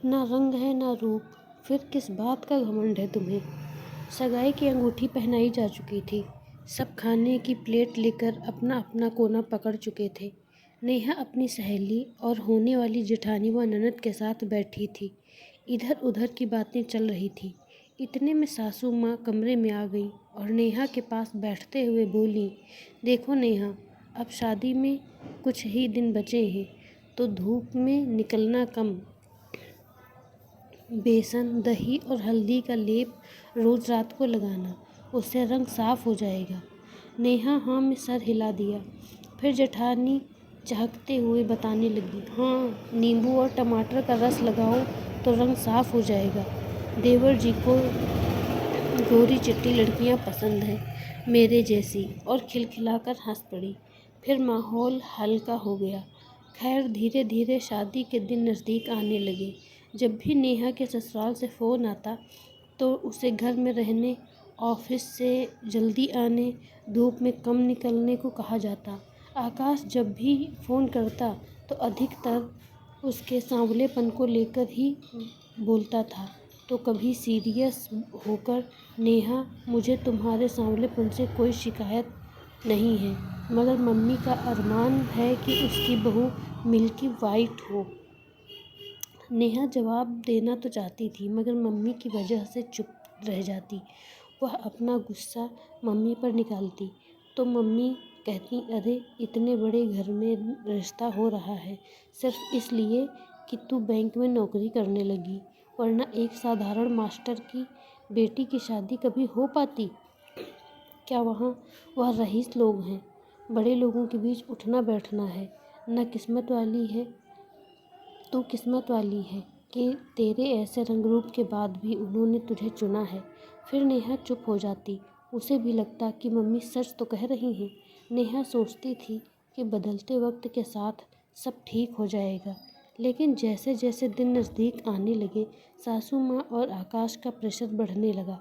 ना रंग है ना रूप, फिर किस बात का घमंड है तुम्हें। सगाई की अंगूठी पहनाई जा चुकी थी। सब खाने की प्लेट लेकर अपना अपना कोना पकड़ चुके थे। नेहा अपनी सहेली और होने वाली जेठानी व ननद के साथ बैठी थी। इधर उधर की बातें चल रही थी। इतने में सासू माँ कमरे में आ गई और नेहा के पास बैठते हुए बोली, देखो नेहा, अब शादी में कुछ ही दिन बचे हैं, तो धूप में निकलना कम। बेसन, दही और हल्दी का लेप रोज़ रात को लगाना, उससे रंग साफ हो जाएगा। नेहा हाँ में सर हिला दिया। फिर जेठानी चहकते हुए बताने लगी, हाँ, नींबू और टमाटर का रस लगाओ तो रंग साफ हो जाएगा। देवर जी को गोरी चिट्टी लड़कियां पसंद हैं, मेरे जैसी। और खिलखिलाकर हंस पड़ी। फिर माहौल हल्का हो गया। खैर धीरे धीरे शादी के दिन नज़दीक आने लगे। जब भी नेहा के ससुराल से फ़ोन आता तो उसे घर में रहने, ऑफिस से जल्दी आने, धूप में कम निकलने को कहा जाता। आकाश जब भी फ़ोन करता तो अधिकतर उसके सांवलेपन को लेकर ही बोलता था। तो कभी सीरियस होकर, नेहा, मुझे तुम्हारे सांवलेपन से कोई शिकायत नहीं है, मगर मम्मी का अरमान है कि उसकी बहू मिल्की वाइट हो। नेहा जवाब देना तो चाहती थी, मगर मम्मी की वजह से चुप रह जाती। वह अपना गुस्सा मम्मी पर निकालती तो मम्मी कहती, अरे इतने बड़े घर में रिश्ता हो रहा है सिर्फ इसलिए कि तू बैंक में नौकरी करने लगी, वरना एक साधारण मास्टर की बेटी की शादी कभी हो पाती क्या। वह रईस लोग हैं, बड़े लोगों के बीच उठना बैठना है। न किस्मत वाली है तू किस्मत वाली है कि तेरे ऐसे रंग रूप के बाद भी उन्होंने तुझे चुना है। फिर नेहा चुप हो जाती। उसे भी लगता कि मम्मी सच तो कह रही हैं। नेहा सोचती थी कि बदलते वक्त के साथ सब ठीक हो जाएगा, लेकिन जैसे जैसे दिन नज़दीक आने लगे, सासू माँ और आकाश का प्रेशर बढ़ने लगा।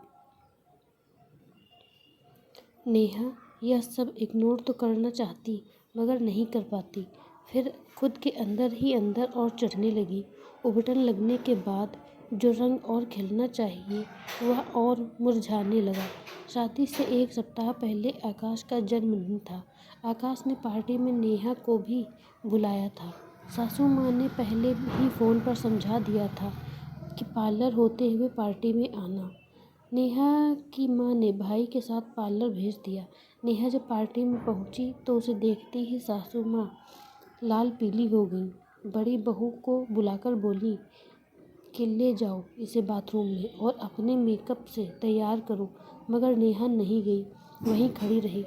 नेहा यह सब इग्नोर तो करना चाहती, मगर नहीं कर पाती। फिर खुद के अंदर ही अंदर और चढ़ने लगी। उबटन लगने के बाद जो रंग और खिलना चाहिए वह और मुरझाने लगा। शादी से एक सप्ताह पहले आकाश का जन्मदिन था। आकाश ने पार्टी में नेहा को भी बुलाया था। सासू माँ ने पहले ही फ़ोन पर समझा दिया था कि पार्लर होते हुए पार्टी में आना। नेहा की माँ ने भाई के साथ पार्लर भेज दिया। नेहा जब पार्टी में पहुंची तो उसे देखते ही सासू माँ लाल पीली हो गई। बड़ी बहू को बुलाकर बोली कि ले जाओ इसे बाथरूम में और अपने मेकअप से तैयार करो, मगर नेहा नहीं गई, वहीं खड़ी रही।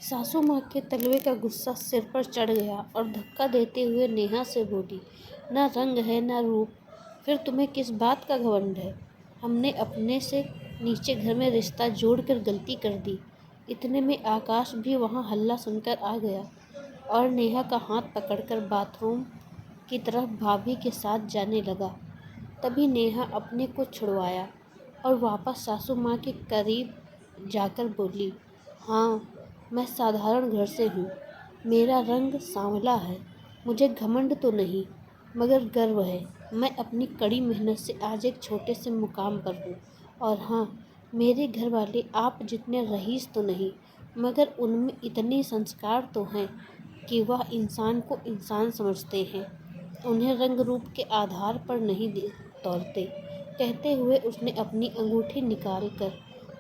सासू माँ के तलवे का गुस्सा सिर पर चढ़ गया और धक्का देते हुए नेहा से बोली, ना रंग है ना रूप, फिर तुम्हें किस बात का घमंड है। हमने अपने से नीचे घर में रिश्ता जोड़कर गलती कर दी। इतने में आकाश भी वहाँ हल्ला सुनकर आ गया और नेहा का हाथ पकड़कर बाथरूम की तरफ भाभी के साथ जाने लगा। तभी नेहा अपने को छुड़वाया और वापस सासू माँ के करीब जाकर बोली, हाँ, मैं साधारण घर से हूँ, मेरा रंग सांवला है, मुझे घमंड तो नहीं मगर गर्व है। मैं अपनी कड़ी मेहनत से आज एक छोटे से मुकाम पर हूँ। और हाँ, मेरे घर वाले आप जितने रईस तो नहीं, मगर उनमें इतने संस्कार तो हैं कि वह इंसान को इंसान समझते हैं, उन्हें रंग रूप के आधार पर नहीं तौलते। कहते हुए उसने अपनी अंगूठी निकालकर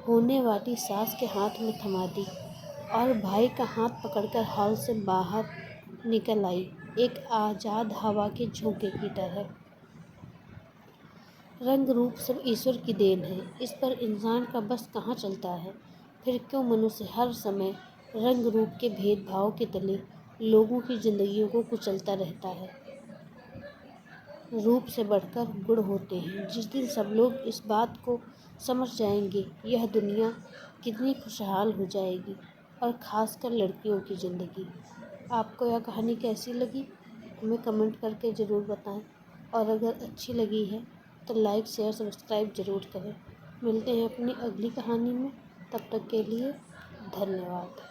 होने वाली सास के हाथ में थमा दी और भाई का हाथ पकड़कर हॉल से बाहर निकल आई, एक आज़ाद हवा के झोंके की तरह। रंग रूप सब ईश्वर की देन है, इस पर इंसान का बस कहाँ चलता है। फिर क्यों मनुष्य हर समय रंग रूप के भेदभाव के तले लोगों की जिंदगियों को कुचलता रहता है। रूप से बढ़कर गुण होते हैं। जिस दिन सब लोग इस बात को समझ जाएंगे, यह दुनिया कितनी खुशहाल हो जाएगी, और ख़ासकर लड़कियों की ज़िंदगी। आपको यह कहानी कैसी लगी हमें कमेंट करके ज़रूर बताएं, और अगर अच्छी लगी है तो लाइक शेयर सब्सक्राइब ज़रूर करें। मिलते हैं अपनी अगली कहानी में, तब तक के लिए धन्यवाद।